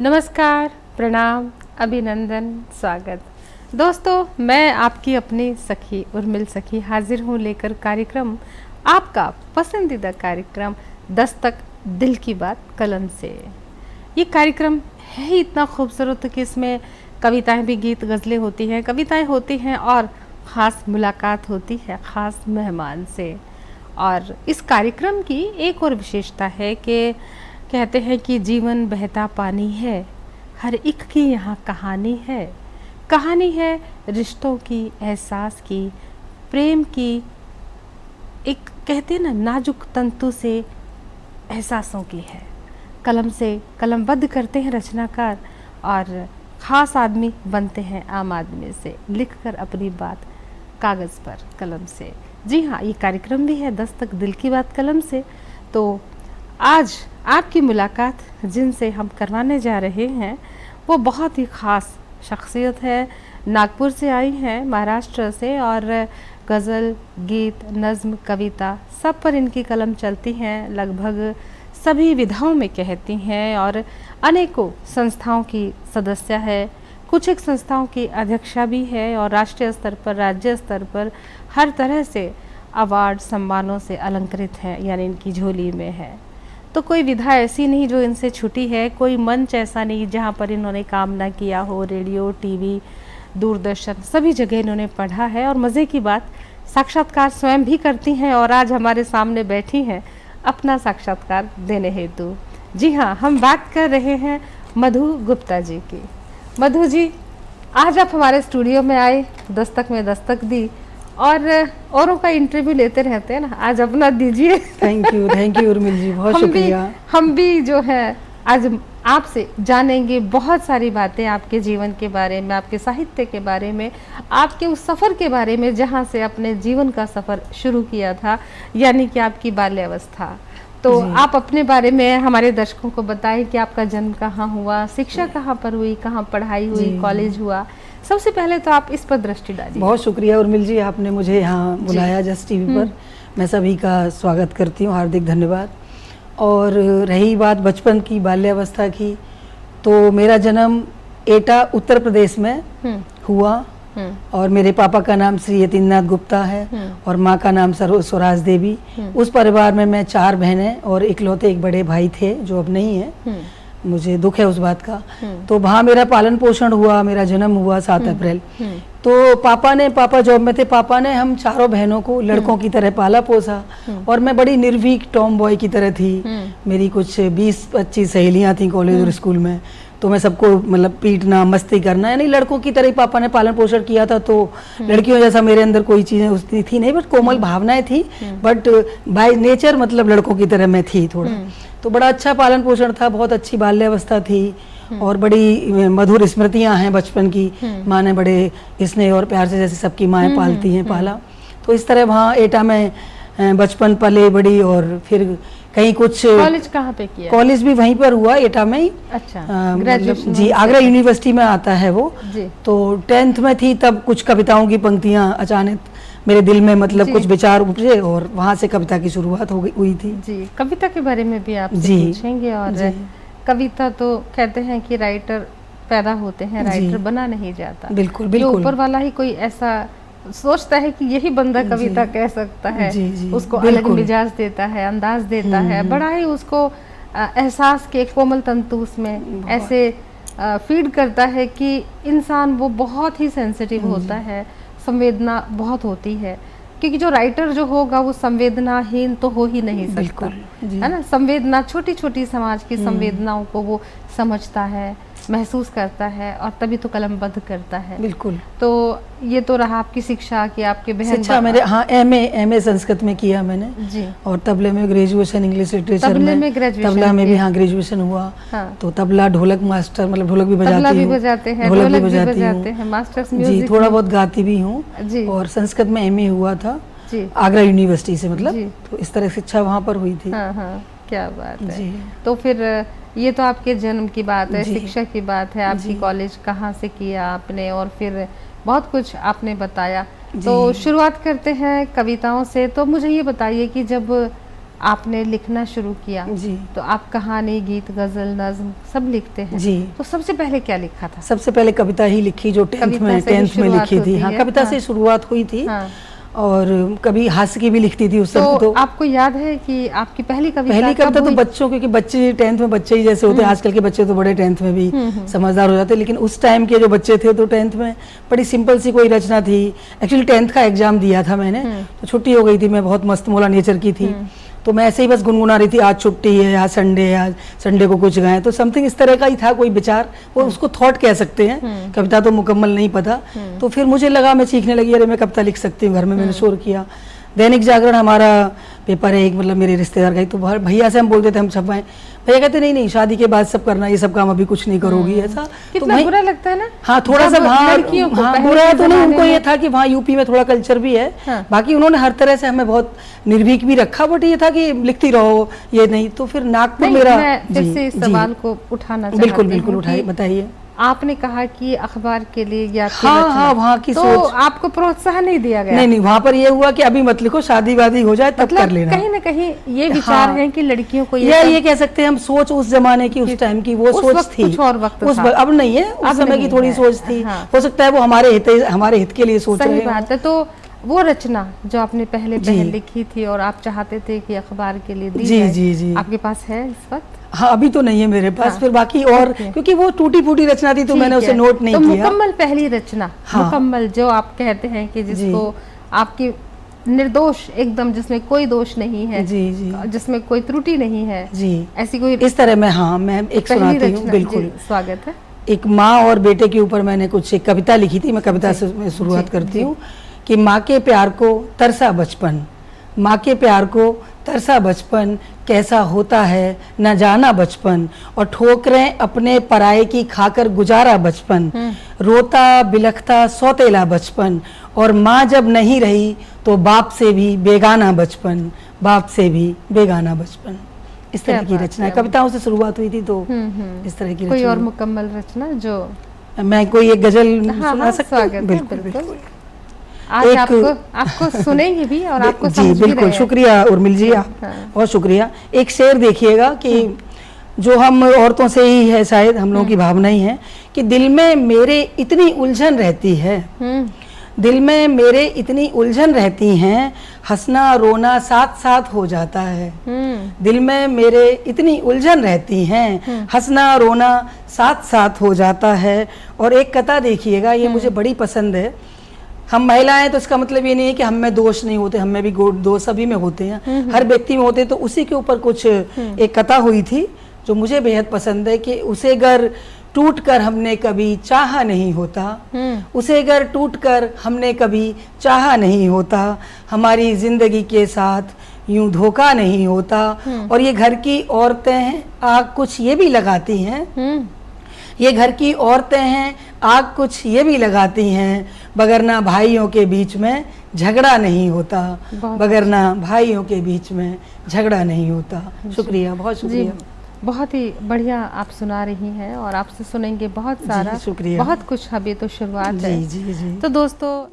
नमस्कार, प्रणाम, अभिनंदन, स्वागत। दोस्तों, मैं आपकी अपनी सखी उर्मिल सखी हाजिर हूँ लेकर कार्यक्रम, आपका पसंदीदा कार्यक्रम दस्तक दिल की बात कलम से। ये कार्यक्रम है ही इतना खूबसूरत कि इसमें कविताएं भी, गीत गज़लें होती हैं, कविताएं होती हैं और ख़ास मुलाकात होती है ख़ास मेहमान से। और इस कार्यक्रम की एक और विशेषता है कि कहते हैं कि जीवन बहता पानी है, हर एक की यहाँ कहानी है। कहानी है रिश्तों की, एहसास की, प्रेम की, एक कहते हैं ना नाजुक तंतु से एहसासों की है। कलम से कलमबद्ध करते हैं रचनाकार और ख़ास आदमी बनते हैं आम आदमी से, लिखकर अपनी बात कागज़ पर कलम से। जी हाँ, ये कार्यक्रम भी है दस्तक दिल की बात कलम से। तो आज आपकी मुलाकात जिनसे हम करवाने जा रहे हैं वो बहुत ही ख़ास शख्सियत है। नागपुर से आई हैं, महाराष्ट्र से, और गज़ल, गीत, नज़्म, कविता सब पर इनकी कलम चलती हैं। लगभग सभी विधाओं में कहती हैं और अनेकों संस्थाओं की सदस्य है। कुछ एक संस्थाओं की अध्यक्षा भी है और राष्ट्रीय स्तर पर, राज्य स्तर पर हर तरह से अवार्ड, सम्मानों से अलंकृत है, यानी इनकी झोली में है। तो कोई विधा ऐसी नहीं जो इनसे छुटी है, कोई मंच ऐसा नहीं जहाँ पर इन्होंने काम ना किया हो। रेडियो, टीवी, दूरदर्शन सभी जगह इन्होंने पढ़ा है। और मज़े की बात, साक्षात्कार स्वयं भी करती हैं और आज हमारे सामने बैठी हैं अपना साक्षात्कार देने हेतु। जी हाँ, हम बात कर रहे हैं मधु गुप्ता जी की। मधु जी, आज आप हमारे स्टूडियो में आए, दस्तक में दस्तक दी और औरों का इंटरव्यू लेते रहते हैं ना, आज अपना दीजिए। थैंक यू उर्मिल जी, बहुत शुक्रिया। हम भी जो है आज आपसे जानेंगे बहुत सारी बातें आपके जीवन के बारे में, आपके साहित्य के बारे में, आपके उस सफ़र के बारे में जहाँ से अपने जीवन का सफ़र शुरू किया था, यानी कि आपकी बाल्यावस्था। तो आप अपने बारे में हमारे दर्शकों को बताएं कि आपका जन्म कहाँ हुआ, शिक्षा कहाँ पर हुई, कहाँ पढ़ाई हुई, कॉलेज हुआ। सबसे पहले तो आप इस पर दृष्टि डालिए। बहुत शुक्रिया उर्मिल जी, आपने मुझे यहाँ बुलाया जस्ट टीवी पर। मैं सभी का स्वागत करती हूँ, हार्दिक धन्यवाद। और रही बात बचपन की, बाल्यावस्था की, तो मेरा जन्म एटा उत्तर प्रदेश में हुआ और मेरे पापा का नाम श्री यतीन्द्रनाथ गुप्ता है और माँ का नाम स्वराज देवी। उस परिवार में मैं 4 बहनें और इकलौते एक बड़े भाई थे जो अब नहीं है, मुझे दुख है उस बात का। तो वहाँ मेरा पालन पोषण हुआ, मेरा जन्म हुआ 7 अप्रैल। तो पापा जॉब में थे, पापा ने हम 4 बहनों को लड़कों की तरह पाला पोसा और मैं बड़ी निर्भीक टॉम बॉय की तरह थी। मेरी कुछ 20-25 सहेलियाँ थी कॉलेज और स्कूल में, तो मैं सबको मतलब पीटना, मस्ती करना, यानी लड़कों की तरह ही पापा ने पालन पोषण किया था। तो लड़कियों जैसा मेरे अंदर कोई चीज़ें उसकी थी नहीं, बट कोमल भावनाएं थी, बट बाय नेचर मतलब लड़कों की तरह मैं थी थोड़ा। तो बड़ा अच्छा पालन पोषण था, बहुत अच्छी बाल्यावस्था थी और बड़ी मधुर स्मृतियां हैं बचपन की। माँ ने बड़े स्नेह और प्यार से, जैसे सबकी माएँ पालती हैं, पाला। तो इस तरह वहाँ एटा में बचपन पले बड़ी। और फिर कहीं कुछ कॉलेज कहाँ पे किया? कॉलेज भी वहीं पर हुआ, एटा में ही। अच्छा, ग्रेजुएशन जी, आगरा यूनिवर्सिटी में आता है वो जी। तो 10th में थी तब कुछ कविताओं की पंक्तियां अचानक मेरे दिल में मतलब कुछ विचार उपजे और वहां से कविता की शुरुआत हुई थी जी। कविता के बारे में भी आपसे पूछेंगे। और कविता तो कहते हैं कि राइटर पैदा होते हैं, राइटर बना नहीं जाता। बिल्कुल बिल्कुल, ऊपर वाला ही कोई ऐसा सोचता है कि यही बंदा कविता कह सकता है, उसको अलग मिजाज देता है, अंदाज देता है, बड़ा ही उसको एहसास के कोमल तंतु उसमें ऐसे फीड करता है कि इंसान वो बहुत ही सेंसिटिव होता है, संवेदना बहुत होती है। क्योंकि जो राइटर जो होगा वो संवेदनाहीन तो हो ही नहीं सकता, है ना। संवेदना, छोटी छोटी समाज की संवेदनाओं को वो समझता है, महसूस करता है और तभी तो कलमबद्ध करता है। बिल्कुल। तो ये तो रहा आपकी शिक्षा की, आपके बहन शिक्षा मेरे एमए संस्कृत में किया मैंने जी। और तबले में ग्रेजुएशन इंग्लिश लिटरेचर में तबला में भी ग्रेजुएशन हुआ। तो तबला, ढोलक मास्टर, मतलब ढोलक भी बजाती हूँ, ढोलक भी बजाती हूँ, मास्टर्स जी, थोड़ा बहुत गाती भी हूँ। और संस्कृत में एमए हुआ था आगरा यूनिवर्सिटी से, मतलब तो इस तरह शिक्षा वहाँ पर हुई थी। क्या बात है। तो फिर ये तो आपके जन्म की बात है, शिक्षा की बात है, आपकी कॉलेज कहाँ से किया आपने, और फिर बहुत कुछ आपने बताया। तो शुरुआत करते हैं कविताओं से। तो मुझे ये बताइए कि जब आपने लिखना शुरू किया जी तो आप कहानी, गीत, गजल, नज्म सब लिखते हैं जी। तो सबसे पहले क्या लिखा था? सबसे पहले कविता ही लिखी, जो टेंथ कविता में से ही लिखी शुरुआत थी। होती हाँ, है। कविता हाँ। से शुरुआत हुई थी। हाँ। और कभी हास्य की भी लिखती थी उस समय। तो आपको याद है कि आपकी पहली कविता पहली कब कविता तो हुई? बच्चों, क्योंकि बच्चे टेंथ में बच्चे ही जैसे होते हैं, आजकल के बच्चे तो बड़े टेंथ में भी समझदार हो जाते हैं, लेकिन उस टाइम के जो बच्चे थे तो टेंथ में बड़ी सिंपल सी कोई रचना थी। एक्चुअली टेंथ का एग्जाम दिया था मैंने, तो छुट्टी हो गई थी, मैं बहुत मस्त मौला नेचर की थी, तो मैं ऐसे ही बस गुनगुना रही थी, आज छुट्टी है, आज संडे है, आज संडे को कुछ गाएं, तो समथिंग इस तरह का ही था कोई विचार, और उसको थॉट कह सकते हैं, कविता तो मुकम्मल नहीं पता। तो फिर मुझे लगा, मैं सीखने लगी, अरे मैं कविता लिख सकती हूँ। घर में मैंने शोर किया। दैनिक जागरण हमारा पेपर है एक, मतलब मेरे रिश्तेदार का ही, तो भैया से हम बोलते थे हम छपवाएं, भैया कहते नहीं नहीं शादी के बाद सब करना, ये सब काम अभी कुछ नहीं करोगी, ऐसा। कितना बुरा लगता है ना। हाँ, थोड़ा सा लड़कियों को हाँ, पहले बुरा के तो नहीं, उनको ज़माने ये में- था कि वहाँ यूपी में थोड़ा कल्चर भी है। हाँ। बाकी उन्होंने हर तरह से हमें बहुत निर्भीक भी रखा, बट ये था कि लिखती रहो, ये नहीं। तो फिर नागपुर नहीं, मेरा मैं फिर जी, से इस जी, सवाल को उठाना चाहती बिल्कुल हूँ बिल्कुल उठाइए, कि बताइए। आपने कहा कि अखबार के लिए या हाँ, हाँ, वहाँ की तो सोच। आपको प्रोत्साहन नहीं दिया गया? नहीं नहीं, वहाँ पर ये हुआ कि अभी मत लिखो, शादी वादी हो जाए तब कर मतलब लेना। कहीं ना कहीं ये विचार हाँ। है कि लड़कियों को या ये कह सकते हैं हम, सोच उस जमाने की, उस टाइम की वो उस सोच वक्त थी। कुछ और वक्त उस था। अब नहीं है, उस अब समय की नहीं थोड़ी है। सोच थी। हाँ। हो सकता है वो हमारे हित के लिए सोच रहे सही हों। बात है। तो वो रचना जो आपने पहले जी। लिखी थी और आप चाहते थे कि अखबार के लिए दी जी, जाए, जी, जी। आपके पास है इस वक्त? हाँ, अभी तो नहीं है मेरे पास। हाँ। फिर बाकी और ओके। क्योंकि वो टूटी फूटी रचना थी तो मैंने ठीक उसे है। नोट नहीं तो किया। मुकम्मल पहली रचना, हाँ। मुकम्मल जो आप कहते हैं कि जिसको आपकी निर्दोष एकदम, जिसमें कोई दोष नहीं है, जी जी जिसमें कोई त्रुटि नहीं है, जी, ऐसी कोई इस तरह मैं, हाँ, मैं एक पहली सुनाती हूँ। रचना? बिल्कुल। जी, स्वागत है। एक माँ और बेटे के ऊपर मैंने कुछ एक कविता लिखी थी। मैं कविता से मैं शुरुआत करती हूँ कि माँ के प्यार को तरसा बचपन, माँ के प्यार को तरसा बचपन, कैसा होता है न जाना बचपन, और ठोकरें अपने पराये की खाकर गुजारा बचपन, रोता बिलखता सौतेला बचपन, और माँ जब नहीं रही तो बाप से भी बेगाना बचपन, बाप से भी बेगाना बचपन। इस तरह की रचना है। कविताओं से शुरुआत हुई थी तो इस तरह की कोई रचना। और मुकम्मल रचना जो मैं कोई एक गजल हाँ, सुना हाँ, सकती हूँ? स्वागत है, बिल्कुल बिल्कुल। बिल्कुल। आज एक- आपको सुनेंगे भी और आपको जी समझ भी बिल्कुल, रहे हैं। शुक्रिया उर्मिल जी, आप हाँ। बहुत शुक्रिया। एक शेर देखिएगा कि जो हम औरतों से ही है, शायद हम लोगों की भावना ही है कि दिल में मेरे इतनी उलझन रहती है, दिल में मेरे इतनी उलझन रहती हैं, हंसना रोना साथ साथ हो जाता है। दिल में मेरे इतनी उलझन रहती हैं, हंसना रोना साथ साथ हो जाता है। और एक कथा देखिएगा, ये मुझे बड़ी पसंद है। हम महिलाएं तो इसका मतलब ये नहीं है कि हम में दोष नहीं होते, हम में भी दोष सभी में होते हैं, हर व्यक्ति में होते हैं। तो उसी के ऊपर कुछ एक कथा हुई थी जो मुझे बेहद पसंद है कि उसे घर टूट कर हमने कभी चाहा नहीं होता, उसे घर टूट कर हमने कभी चाहा नहीं होता, हमारी जिंदगी के साथ यूं धोखा नहीं होता। और ये घर की औरतें हैं, आग कुछ ये भी लगाती हैं, ये घर की औरतें हैं, आग कुछ ये भी लगाती हैं, बगरना भाइयों के बीच में झगड़ा नहीं होता, बगरना भाइयों के बीच में झगड़ा नहीं होता। शुक्रिया, बहुत शुक्रिया। बहुत ही बढ़िया आप सुना रही हैं और आपसे सुनेंगे बहुत सारा। शुक्रिया। बहुत कुछ, अभी तो शुरुआत जी, है। जी, जी। तो दोस्तों,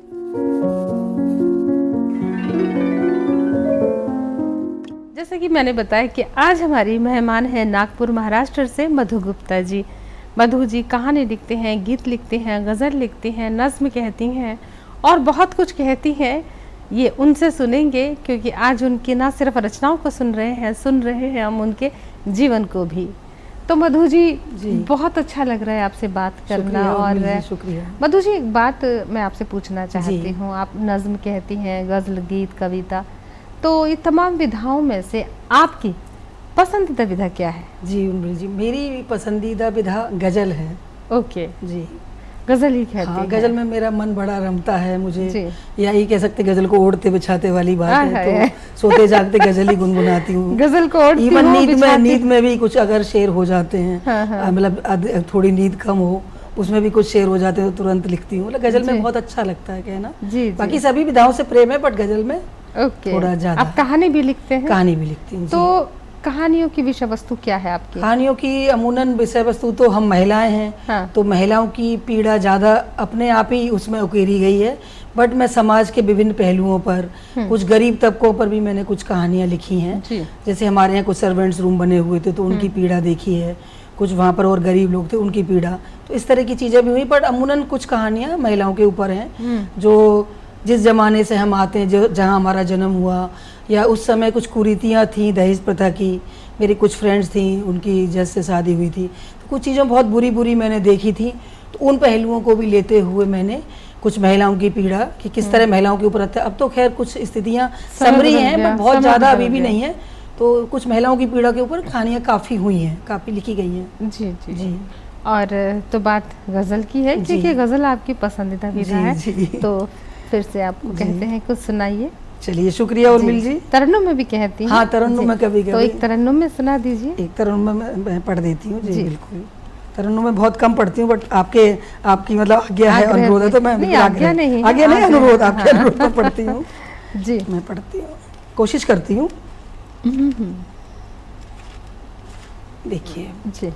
जैसे कि मैंने बताया कि आज हमारी मेहमान है नागपुर महाराष्ट्र से मधु गुप्ता जी। मधु जी कहानी लिखते हैं, गीत लिखते हैं, गज़ल लिखती हैं, नज्म कहती हैं और बहुत कुछ कहती हैं। ये उनसे सुनेंगे क्योंकि आज उनकी ना सिर्फ रचनाओं को सुन रहे हैं हम उनके जीवन को भी। तो मधु जी, बहुत अच्छा लग रहा है आपसे बात करना। और शुक्रिया। मधु जी, एक बात मैं आपसे पूछना चाहती हूँ। आप नज्म कहती हैं, गज़ल, गीत, कविता, तो ये तमाम विधाओं में से आपकी पसंदीदा विधा क्या है? जी उर्मिल जी, मेरी पसंदीदा विधा गजल है। ओके जी, गजल ही कहती हाँ, हैं। गजल में मेरा मन बड़ा रमता है। मुझे जी। या ये कह सकते गजल को ओढ़ते बिछाते वाली बात है, है। तो सोते जागते गजल ही गुनगुनाती हूँ। गजल को ओढ़ती इवन हूँ, नींद बिछाती में भी कुछ अगर शेर हो जाते हैं, हाँ, हाँ। मतलब थोड़ी नींद कम हो, उसमें भी कुछ शेर हो जाते हैं तो तुरंत लिखती हूँ। मतलब गजल जी। में बहुत अच्छा लगता है कहना। जी, बाकी सभी विधाओं से प्रेम है, बट गजल में ओके। थोड़ा ज्यादा। आप कहानी भी लिखते हैं? कहानी भी लिखती हूँ। तो कहानियों की विषय वस्तु क्या है आपकी? कहानियों की अमूमन विषय वस्तु तो हम महिलाएं हैं, हाँ। तो महिलाओं की पीड़ा ज़्यादा अपने आप ही उसमें उकेरी गई है, बट मैं समाज के विभिन्न पहलुओं पर, कुछ गरीब तबकों पर भी मैंने कुछ कहानियाँ लिखी हैं। जैसे हमारे यहाँ कुछ सर्वेंट्स रूम बने हुए थे तो उनकी पीड़ा देखी है, कुछ वहाँ पर और गरीब लोग थे उनकी पीड़ा, तो इस तरह की चीज़ें भी हुई। बट अमूमन कुछ कहानियाँ महिलाओं के ऊपर हैं, जो जिस ज़माने से हम आते हैं, जो जहाँ हमारा जन्म हुआ, या उस समय कुछ कुरीतियाँ थी दहेज प्रथा की। मेरी कुछ फ्रेंड्स थी, उनकी जज से शादी हुई थी, तो कुछ चीज़ें बहुत बुरी बुरी मैंने देखी थी, तो उन पहलुओं को भी लेते हुए मैंने कुछ महिलाओं की पीड़ा कि किस तरह महिलाओं के ऊपर अब तो खैर कुछ स्थितियाँ समरी हैं, बट बहुत ज़्यादा अभी भी नहीं है, तो कुछ महिलाओं की पीड़ा के ऊपर कहानियाँ काफ़ी हुई हैं, काफ़ी लिखी गई हैं। जी जी जी। और तो बात गज़ल की है, क्योंकि गज़ल आपकी पसंदीदा विधा है, तो फिर से आपको कहते हैं कुछ सुनाइए। चलिए, शुक्रिया उर्मिल जी। तरन्नुम में भी कहती हैं? हाँ, तरन्नुम में कभी कभी। तो एक तरन्नुम में सुना दीजिए। एक तरन्नुम में मैं पढ़ देती हूँ जी। बिल्कुल, तरन्नुम में बहुत कम पढ़ती हूँ, बट आपकी मतलब आज्ञा है, अनुरोध है, तो मैं आज्ञा नहीं अनुरोध, आपके अनुरोध पर पढ़ती हूँ जी। मैं पढ़ती हूँ, कोशिश करती हूँ। देखिए जी।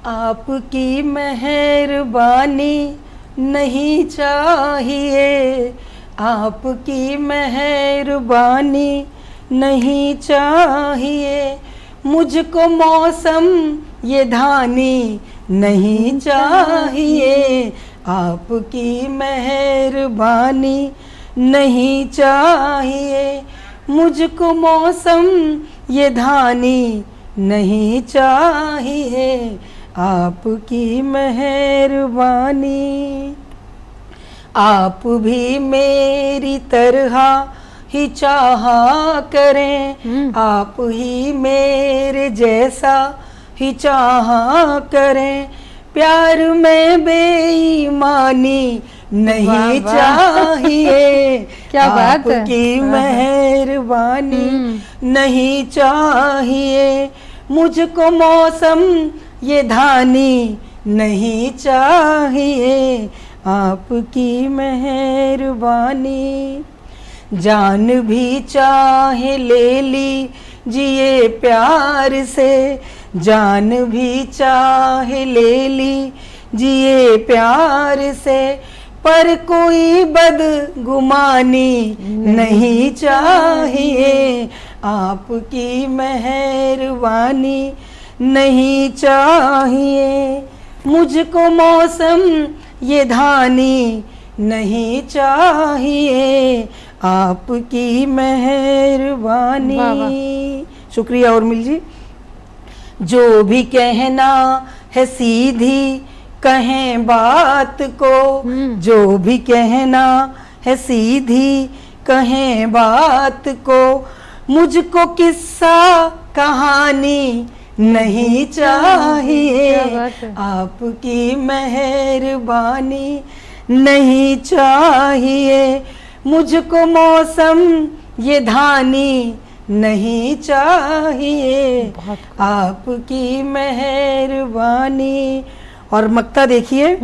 आपकी मेहरबानी नहीं चाहिए, आपकी मेहरबानी नहीं चाहिए, मुझको मौसम ये धानी नहीं चाहिए, आपकी मेहरबानी नहीं चाहिए, मुझको मौसम ये धानी नहीं चाहिए, आपकी मेहरबानी। आप भी मेरी तरह ही चाहा करें, आप ही मेरे जैसा ही चाहा करें, प्यार में बेईमानी नहीं चाहिए, क्या बात है। आपकी मेहरबानी नहीं चाहिए, मुझको मौसम ये धानी नहीं चाहिए, आपकी मेहरबानी। जान भी चाहे ले लीजिए प्यार से, जान भी चाहे ले लीजिए प्यार से, पर कोई बदगुमानी नहीं चाहिए, आपकी मेहरबानी नहीं चाहिए, मुझको मौसम ये धानी नहीं चाहिए, आपकी मेहरबानी। शुक्रिया उर्मिल जी। जो भी कहना है सीधी कहें बात को, जो भी कहना है सीधी कहें बात को, मुझको किस्सा कहानी नहीं चाहिए, आपकी मेहरबानी नहीं चाहिए, मुझको मौसम ये धानी नहीं चाहिए, आपकी मेहरबानी। और मक्ता देखिए,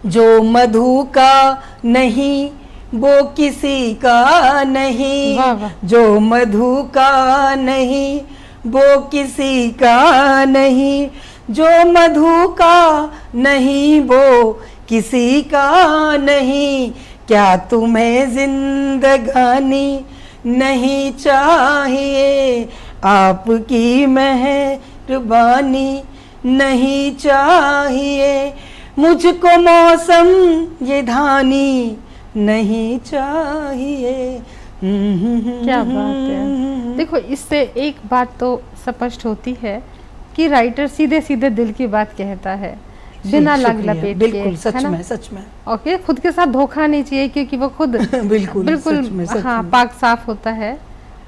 जो मधु का नहीं वो किसी का नहीं, जो मधु का नहीं वो किसी का नहीं, जो मधु का नहीं वो किसी का नहीं, क्या तुम्हें जिंदगानी नहीं चाहिए, आपकी मेहरबानी नहीं चाहिए, मुझको मौसम ये धानी नहीं चाहिए। क्या बात है। देखो, इससे एक बात तो स्पष्ट होती है कि राइटर सीधे सीधे दिल की बात कहता है, बिना लग लपेट के। बिल्कुल, सच में, सच में। ओके, खुद के साथ धोखा नहीं चाहिए, क्योंकि वो खुद बिल्कुल हाँ पाक साफ होता है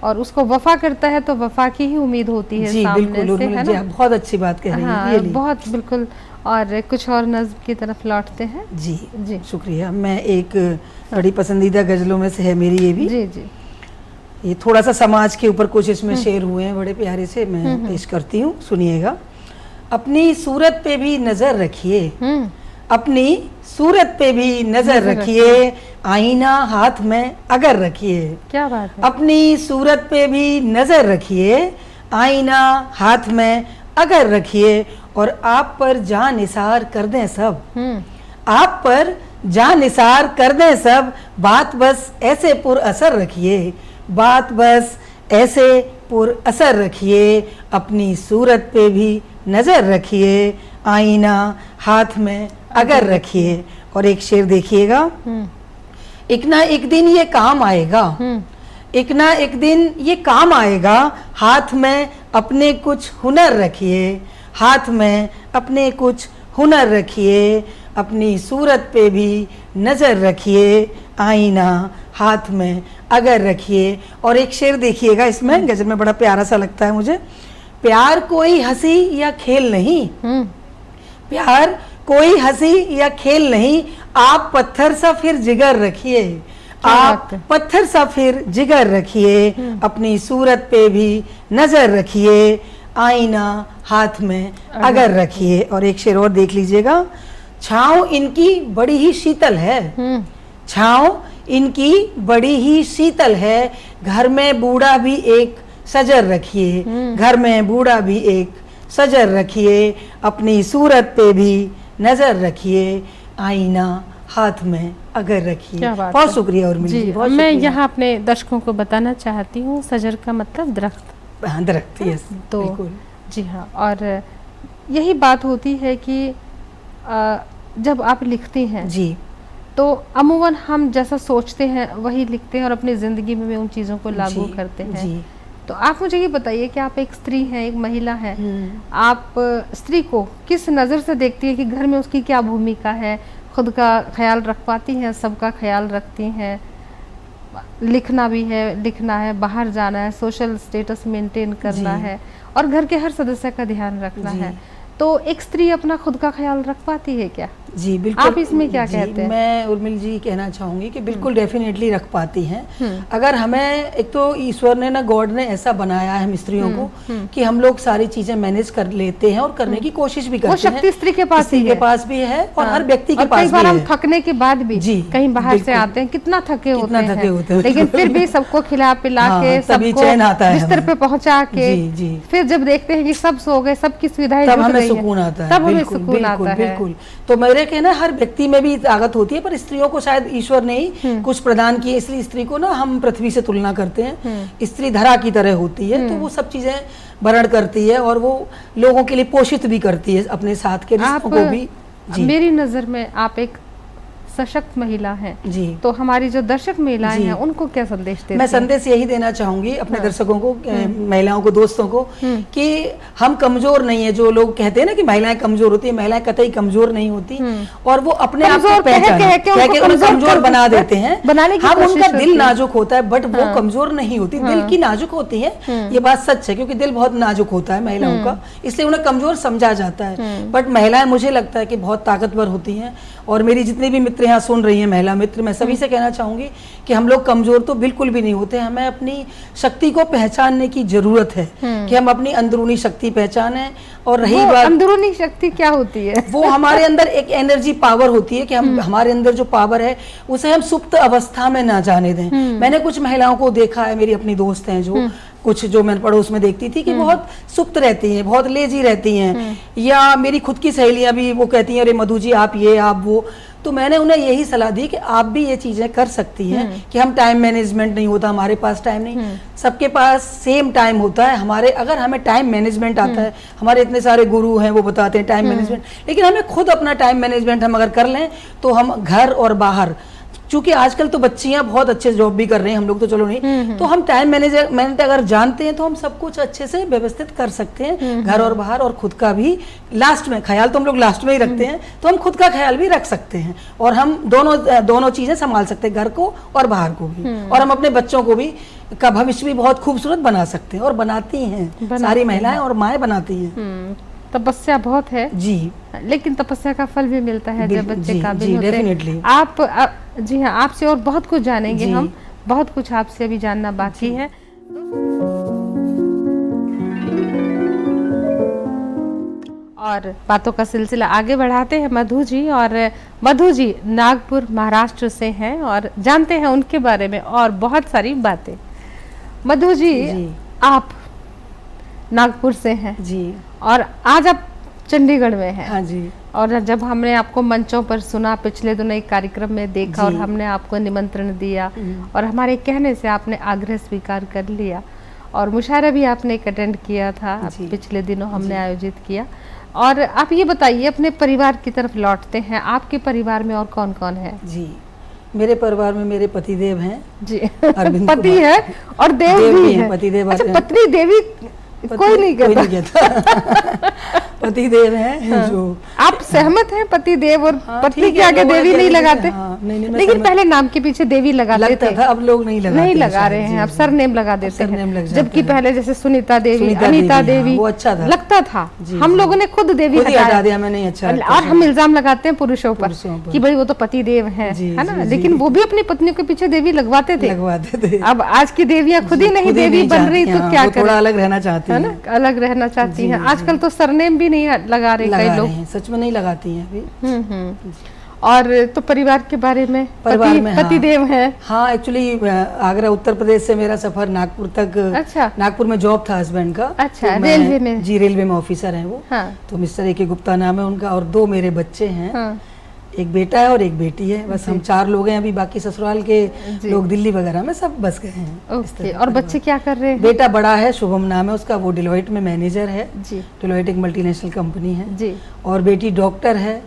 और उसको वफा करता है, तो वफा की ही उम्मीद होती है सामने से, है ना। बहुत अच्छी बात कह रही हैं, बहुत बिल्कुल। और कुछ और नज़्म की तरफ लौटते हैं। जी जी, शुक्रिया। मैं एक बड़ी पसंदीदा गजलों में से है मेरी ये भी। जी जी। ये थोड़ा सा समाज के ऊपर कुछ इसमें शेर हुए हैं, बड़े प्यारे से मैं पेश करती हूँ, सुनिएगा। अपनी सूरत पे भी नजर रखिए, अपनी सूरत पे भी नजर रखिए, आईना हाथ में अगर रखिए। क्या बात है। अपनी सूरत पे भी नजर रखिए, आईना हाथ में अगर रखिए और आप पर जान निसार कर दें सब, आप पर जान निसार कर दें सब, बात बस ऐसे पुर असर रखिए, बात बस ऐसे पुर असर रखिए, अपनी सूरत पे भी नजर रखिए, आईना हाथ में अगर रखिए। और एक शेर देखिएगा, एक ना एक दिन ये काम आएगा, एक ना एक दिन ये काम आएगा, हाथ में अपने कुछ हुनर रखिए, हाथ में अपने कुछ हुनर रखिए, अपनी सूरत पे भी नजर रखिए, आईना हाथ में अगर रखिए। और एक शेर देखिएगा इसमें, गजल में बड़ा प्यारा सा लगता है मुझे, प्यार कोई हंसी या खेल नहीं, प्यार कोई हंसी या खेल नहीं, आप पत्थर सा फिर जिगर रखिए, आप पत्थर सा फिर जिगर रखिए, अपनी सूरत पे भी नजर रखिए, आईना हाथ में अगर रखिए। और एक शेर और देख लीजिएगा, छाँव इनकी बड़ी ही शीतल है, छाँव इनकी बड़ी ही शीतल है, घर में बूढ़ा भी एक सजर रखिए, घर में बूढ़ा भी एक सजर रखिए, अपनी सूरत पे भी नजर रखिए, आईना हाथ में अगर रखिए। बहुत शुक्रिया उर्मिला जी, बहुत मैं यहाँ अपने दर्शकों को बताना चाहती हूँ, सजर का मतलब दरख्त। हाँ, दरख्त, यस, तो बिल्कुल। जी हाँ, और यही बात होती है कि जब आप लिखती हैं जी, तो अमूमन हम जैसा सोचते हैं वही लिखते हैं और अपनी ज़िंदगी में भी उन चीज़ों को लागू करते हैं। जी। तो आप मुझे ये बताइए कि आप एक स्त्री हैं, एक महिला हैं, आप स्त्री को किस नज़र से देखती है कि घर में उसकी क्या भूमिका है, खुद का ख्याल रख पाती हैं, सबका ख्याल रखती हैं, लिखना भी है, लिखना है, बाहर जाना है, सोशल स्टेटस मेंटेन करना है और घर के हर सदस्य का ध्यान रखना है, तो एक स्त्री अपना खुद का ख्याल रख पाती है क्या? जी बिल्कुल। आप इसमें क्या कहते हैं? मैं उर्मिला जी कहना चाहूँगी कि बिल्कुल डेफिनेटली रख पाती हैं। अगर हमें, एक तो ईश्वर ने ना, गॉड ने ऐसा बनाया है हम स्त्रियों को कि हम लोग सारी चीजें मैनेज कर लेते हैं और करने की कोशिश भी करते हैं। वो शक्ति स्त्री के पास भी है और हर व्यक्ति के पास भी है। कई बार हम थकने के बाद भी कहीं बाहर से आते हैं, कितना थके होते हैं, लेकिन फिर भी सबको खिला पिला के, सबको बिस्तर पे पहुंचा के, फिर जब देखते हैं कि सब सो गए, सबकी सुविधाएं, तब हमें सुकून आता है, तब हमें सुकून आता है। बिल्कुल। तो मेरे कहना, हर व्यक्ति में भी ताकत होती है, पर स्त्रियों को शायद ईश्वर ने ही कुछ प्रदान किए, इसलिए स्त्री को ना हम पृथ्वी से तुलना करते हैं। स्त्री धरा की तरह होती है, तो वो सब चीजें भरण करती है और वो लोगों के लिए पोषित भी करती है, अपने साथ के रिश्तों को भी। मेरी नजर में आप एक सशक्त महिला हैं जी, तो हमारी जो दर्शक महिलाएं हैं उनको क्या संदेश देते हैं? मैं संदेश यही देना चाहूंगी अपने दर्शकों को, महिलाओं को, दोस्तों को, कि हम कमजोर नहीं है। जो लोग कहते हैं ना कि महिलाएं कमजोर होती है, महिलाएं कतई कमजोर नहीं होती, और वो अपने आप को कमजोर बना देते हैं। हम, उनका दिल नाजुक होता है, बट वो कमजोर नहीं होती, दिल की नाजुक होती है, ये बात सच है, क्योंकि दिल बहुत नाजुक होता है महिलाओं का, इसलिए उन्हें कमजोर समझा जाता है। बट महिलाएं, मुझे लगता है कि बहुत ताकतवर होती हैं। और मेरी जितनी भी मित्र यहाँ सुन रही हैं, महिला मित्र, मैं सभी से कहना चाहूंगी कि हम लोग कमजोर तो बिल्कुल भी नहीं होते। हमें अपनी शक्ति को पहचानने की जरूरत है कि हम अपनी अंदरूनी शक्ति पहचानें। और रही बात, अंदरूनी शक्ति क्या होती है? वो हमारे अंदर एक एनर्जी पावर होती है कि हम, हमारे अंदर जो पावर है उसे हम सुप्त अवस्था में ना जाने दें। मैंने कुछ महिलाओं को देखा है, मेरी अपनी दोस्त हैं, जो कुछ जो मैं पड़ोस में देखती थी कि बहुत सुप्त रहती हैं, बहुत लेजी रहती हैं, या मेरी खुद की सहेलियां भी वो कहती हैं, अरे मधु जी आप ये आप वो। तो मैंने उन्हें यही सलाह दी कि आप भी ये चीजें कर सकती हैं, कि हम टाइम मैनेजमेंट नहीं होता, हमारे पास टाइम नहीं, सबके पास सेम टाइम होता है। हमारे, अगर हमें टाइम मैनेजमेंट आता है, हमारे इतने सारे गुरु हैं वो बताते हैं टाइम मैनेजमेंट, लेकिन हमें खुद अपना टाइम मैनेजमेंट हम अगर कर लें तो हम घर और बाहर, चूंकि आजकल तो बच्चियां बहुत अच्छे जॉब भी कर रही हैं, हम लोग तो चलो नहीं, तो हम टाइम मैनेजमेंट अगर जानते हैं तो हम सब कुछ अच्छे से व्यवस्थित कर सकते हैं, घर और बाहर, और खुद का भी लास्ट में, ख्याल तो हम लोग लास्ट में ही रखते हैं, तो हम खुद का ख्याल भी रख सकते हैं, और हम दोनों चीजें संभाल सकते हैं, घर को और बाहर को भी, और हम अपने बच्चों को भी का भविष्य भी बहुत खूबसूरत बना सकते हैं, और बनाती हैं सारी महिलाएं और माएँ बनाती हैं। तपस्या बहुत है जी, लेकिन तपस्या का फल भी मिलता है जब बच्चे काबिल होते हैं। आप जी हाँ, आपसे और बहुत कुछ जानेंगे हम, बहुत कुछ आपसे अभी जानना बाकी है। और बातों का सिलसिला आगे बढ़ाते हैं मधु जी, और मधु जी नागपुर महाराष्ट्र से हैं और जानते हैं उनके बारे में और बहुत सारी बातें। मधु जी, आप नागपुर से हैं जी। और आज आप चंडीगढ़ में हैं। हाँ जी। और जब हमने आपको मंचों पर सुना, पिछले दिनों एक कार्यक्रम में देखा और हमने आपको निमंत्रण दिया और हमारे कहने से आपने आग्रह स्वीकार कर लिया और मुशायरा भी आपने एक अटेंड किया था, पिछले दिनों हमने आयोजित किया। और आप ये बताइए, अपने परिवार की तरफ लौटते हैं, आपके परिवार में और कौन कौन है? जी, मेरे परिवार में मेरे पतिदेव हैं जी। पति है और देव भी है। पतिदेव। अच्छा, पत्नी देवी कोई नहीं कहता। पतिदेव हैं जो। आप सहमत हैं पति देव और पत्नी के आगे देवी नहीं लगाते? नहीं, लेकिन पहले नाम के पीछे देवी लगाते थे। अब लोग नहीं लगा रहे हैं, अब सरनेम लगा देते हैं। जबकि पहले जैसे सुनीता देवी, अनीता देवी, वो अच्छा था, लगता था। हम लोगों ने खुद देवी हटा दिया। मैंने अच्छा, और हम इल्जाम लगाते हैं पुरुषों पर कि भाई वो तो पति देव है ना, लेकिन वो भी अपनी पत्नियों के पीछे देवी लगवाते थे। अब आज की देवियां खुद ही नहीं देवी बन रही, तो क्या करें? थोड़ा अलग रहना चाहती है ना, अलग रहना चाहती हैं। आजकल तो सरनेम भी नहीं लगा रहे कई लोग, सच में नहीं लगाती हैं अभी। और तो परिवार के बारे में, पतिदेव हैं। हाँ, एक्चुअली आगरा उत्तर प्रदेश से मेरा सफर नागपुर तक। अच्छा। नागपुर में जॉब था हस्बैंड का। अच्छा, रेलवे में? जी, रेलवे में ऑफिसर हैं वो। हाँ। तो मिस्टर ए के गुप्ता नाम है उनका और 2 मेरे बच्चे हैं। हाँ। एक बेटा है और एक बेटी है, बस हम 4 लोग हैं अभी। बाकी ससुराल के लोग दिल्ली वगैरह में सब बस गए हैं। ओके। और बच्चे क्या कर रहे हैं? बेटा बड़ा है, शुभम नाम है उसका, वो डिलोइट में मैनेजर है जी। डिलोइट एक मल्टीनेशनल कंपनी है जी। और बेटी डॉक्टर है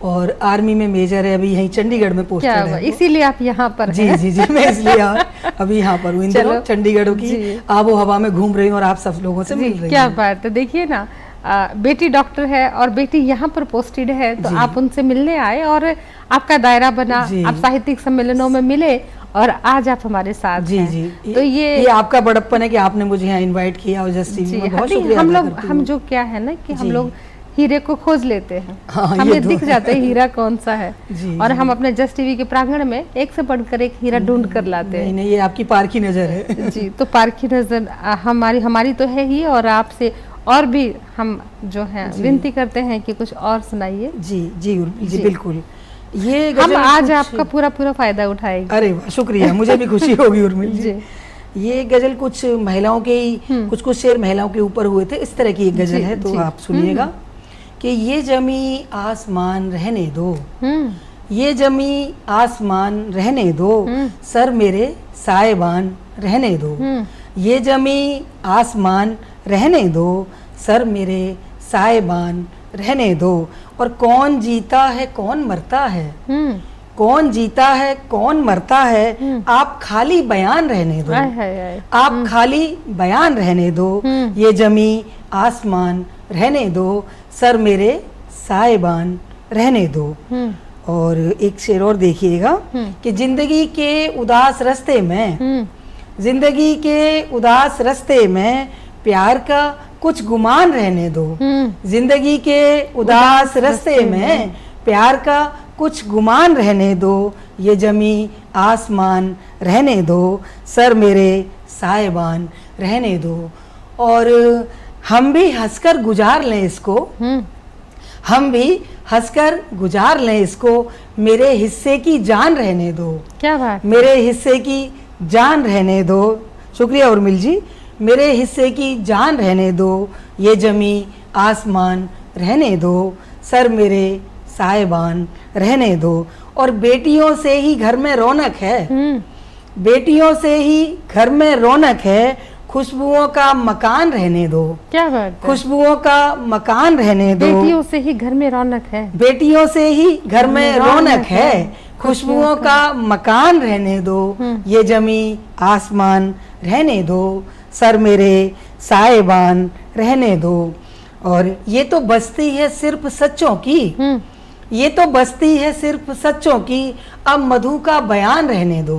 और आर्मी में मेजर है, अभी यहीं चंडीगढ़ में पोस्टेड है। इसीलिए आप यहाँ पर जी जी जी, मैं इसलिए अभी यहाँ पर हूँ। इन दिनों चंडीगढ़ की आबो हवा में घूम रही हूँ और आप सब लोगों से मिल रही हूँ। क्या बात है। देखिए ना, बेटी डॉक्टर है और बेटी यहाँ पर पोस्टेड है, तो आप उनसे मिलने आए और आपका दायरा बना, आप साहित्यिक सम्मेलनों में मिले और आज आप हमारे साथ जी हैं। जी। तो ये आपका बड़प्पन है कि आपने मुझे यहाँ इनवाइट किया और जस्ट टीवी में बहुत शुक्रिया। हम जो क्या है ना कि हम लोग हीरे को खोज लेते हैं। हमें दिख जाता है हीरा कौन सा है और हम अपने जस्ट टीवी के प्रांगण में एक से बढ़कर एक हीरा ढूंढ कर लाते हैं। नहीं, ये आपकी पारखी नजर है। जी, तो पारखी नजर हमारी तो है ही, और आपसे और भी हम जो है विनती करते हैं कि कुछ और सुनाइए। जी जी जी, बिल्कुल। ये हम आज आपका पूरा फायदा उठाएंगे। अरे शुक्रिया, मुझे भी खुशी होगी उर्मिल जी। ये गजल कुछ महिलाओं के ही, कुछ शेर महिलाओं के ऊपर हुए थे, इस तरह की एक गजल है, तो आप सुनिएगा कि ये जमी आसमान रहने दो, ये जमी आसमान रहने दो, सर मेरे साएबान रहने दो, ये जमी आसमान रहने दो, सर मेरे साएबान रहने दो। और कौन जीता है कौन मरता है, कौन जीता है कौन मरता है, आप खाली बयान रहने दो, आप खाली बयान रहने दो, ये जमी आसमान रहने दो, सर मेरे साएबान रहने दो। और एक शेर और देखिएगा कि जिंदगी के उदास रास्ते में, जिंदगी के उदास रास्ते में प्यार का कुछ गुमान रहने दो, जिंदगी के उदास रास्ते में प्यार का कुछ गुमान रहने दो, ये जमी आसमान रहने दो, सर मेरे साएबान रहने दो। और हम भी हंसकर गुजार लें इसको, हम भी हंसकर गुजार लें इसको, मेरे हिस्से की जान रहने दो। क्या बात, मेरे हिस्से की जान रहने दो। शुक्रिया उर्मिल जी। मेरे हिस्से की जान रहने दो, ये जमी आसमान रहने दो, सर मेरे साएबान रहने दो। और बेटियों से ही घर में रौनक है, बेटियों से ही घर में रौनक है, खुशबुओं का मकान रहने दो। क्या बात है, खुशबुओं का मकान रहने दो, बेटियों से ही घर में रौनक है, बेटियों से ही घर में रौनक है, खुशबुओं का मकान रहने दो, ये जमी आसमान रहने दो, सर मेरे साएबान रहने दो। और ये तो बस्ती है सिर्फ सच्चों की, ये तो बस्ती है सिर्फ सच्चों की, अब मधु का बयान रहने दो,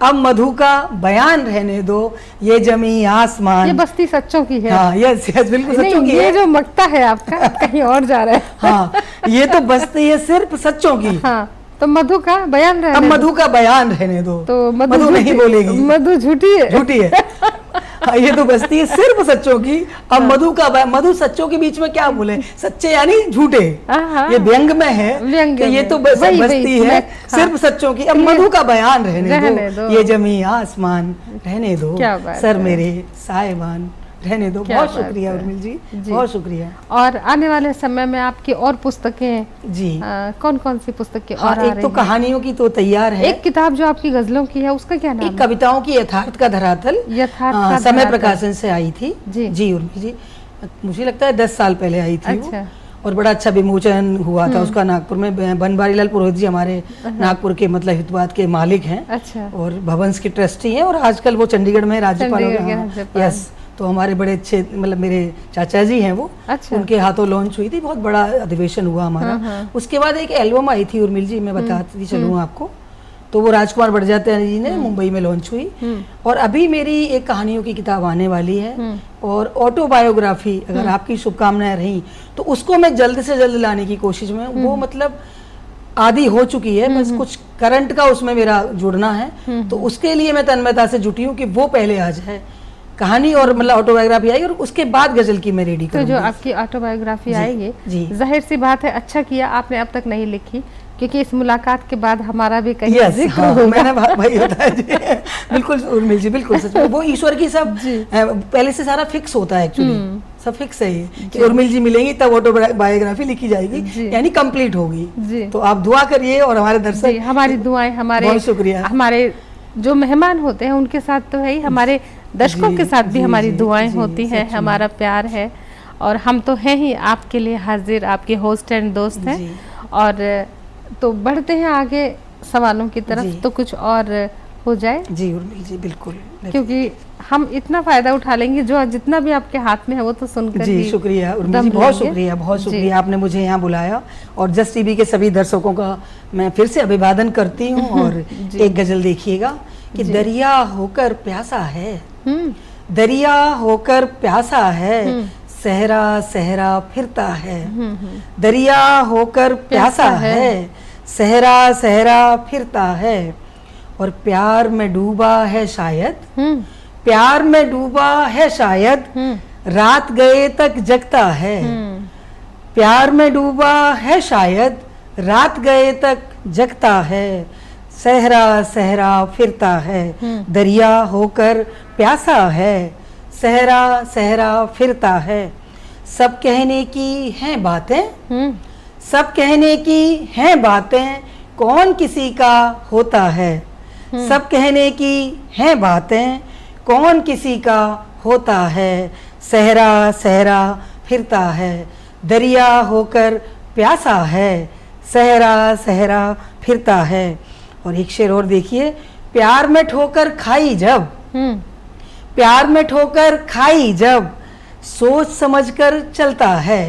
अब मधु का बयान रहने दो, ये जमी आसमान। ये बस्ती सच्चों की है। हाँ, यस यस, बिल्कुल सच्चों की ये है। जो मक्ता है आपका कहीं और जा रहा है। हाँ, ये तो बस्ती है सिर्फ सच्चों की। हाँ, तो मधु का बयान रहने अब मधु का बयान रहने दो, तो मधु नहीं बोलेगी, मधु झूठी है, झूठी है। हाँ, ये तो बस्ती है सिर्फ सच्चों की, अब मधु का मधु सच्चों के बीच में क्या बोले, सच्चे यानी झूठे। ये व्यंग में है कि ये तो बस्ती है सिर्फ सच्चों की, अब मधु का बयान रहने दो, ये जमी आसमान रहने दो, सर मेरे साएबान रहने दो। क्या बहुत बात शुक्रिया है। उर्मिल जी, जी। बहुत शुक्रिया। और आने वाले समय में आपकी और पुस्तकें, जी कौन कौन सी पुस्तकें हाँ, और आ एक तो रही हैं? कहानियों की तो तैयार है, एक किताब जो आपकी गजलों की है उसका क्या नाम एक कविताओं की यथार्थ का धरातल यथार्थ हाँ, का समय धरातल। प्रकाशन से आई थी। जी। जी उर्मी जी, मुझे लगता है 10 साल पहले आई थी वो, अच्छा। और बड़ा अच्छा विमोचन हुआ था उसका नागपुर में। बनवारीलाल पुरोहित जी हमारे नागपुर के मतलब हितवाद के मालिक हैं, अच्छा। और भवंस के ट्रस्टी हैं, और आजकल वो चंडीगढ़ में राज्यपाल हो चंडीगढ़ के गए। राज्यपाल। यस, तो हमारे बड़े अच्छे मतलब मेरे चाचा जी हैं वो, अच्छा। उनके हाथों लॉन्च हुई थी, बहुत बड़ा अधिवेशन हुआ हमारा। उसके बाद एक एल्बम आई थी उर्मिल जी, मैं बताती चलूँ आपको, तो वो राजकुमार बड़जात्या जी ने मुंबई में लॉन्च हुई। और अभी मेरी एक कहानियों की किताब आने वाली है, और ऑटोबायोग्राफी, अगर आपकी शुभकामनाएं रही तो उसको मैं जल्द से जल्द लाने की कोशिश में हूँ। वो मतलब आदि हो चुकी है, बस कुछ करंट का उसमें मेरा जुड़ना है, तो उसके लिए मैं तन्मयता से जुटी हूँ कि वो पहले आ जाए, कहानी और मतलब ऑटोबायोग्राफी आई, और उसके बाद गजल की मैं रेडी तो करूँगी। जो आपकी ऑटोबायोग्राफी आएगी, जी। जाहिर सी बात है अच्छा किया आपने अब तक नहीं लिखी, क्योंकि इस मुलाकात के बाद हमारा भी कहीं यस, जिक्र हाँ, होगा। मैंने भाई बताया जी, बिल्कुल उर्मिल जी, बिल्कुल सच में, वो ईश्वर की सब पहले से सारा फिक्स होता है एक्चुअली, सब फिक्स है ये कि उर्मिल जी मिलेंगी तब ऑटोबायोग्राफी लिखी जाएगी, यानी कंप्लीट होगी। जी। तो आप दुआ करिए, और हमारे दर्शक, जी, हमारी दुआएं, हमारे बहुत शुक्रिया, हमारे जो मेहमान होते हैं उनके साथ तो है ही, हमारे दर्शकों के साथ भी हमारी दुआएं होती हैं, हमारा प्यार है, और हम तो हैं ही आपके लिए हाजिर, आपके होस्ट एंड दोस्त हैं। और तो बढ़ते हैं आगे सवालों की तरफ, तो कुछ और हो जाए। जी उर्मिल जी, बिल्कुल, क्योंकि हम इतना फायदा उठा लेंगे, जो जितना भी आपके हाथ में है वो तो सुनकर जी। ही शुक्रिया उर्मिल जी, बहुत शुक्रिया, बहुत शुक्रिया, आपने मुझे यहाँ बुलाया, और जस्ट टीवी के सभी दर्शकों का मैं फिर से अभिवादन करती हूँ। और एक गजल देखिएगा कि दरिया होकर प्यासा है, दरिया होकर प्यासा है, सहरा सहरा फिरता है, दरिया होकर प्यासा है, सहरा सहरा फिरता है, और प्यार में डूबा है शायद, प्यार में डूबा है शायद, रात गए तक जगता है, प्यार में डूबा है शायद, रात गए तक जगता है, सहरा सहरा फिरता है, दरिया होकर प्यासा है, सहरा सहरा फिरता है, सब कहने की हैं बातें, सब कहने की हैं बातें, कौन किसी का होता है, सब कहने की हैं बातें, कौन किसी का होता है, सहरा सहरा फिरता है, दरिया होकर प्यासा है, सहरा सहरा फिरता है। और एक शेर और देखिए, प्यार में ठोकर खाई जब, प्यार में ठोकर खाई जब, सोच समझकर चलता है,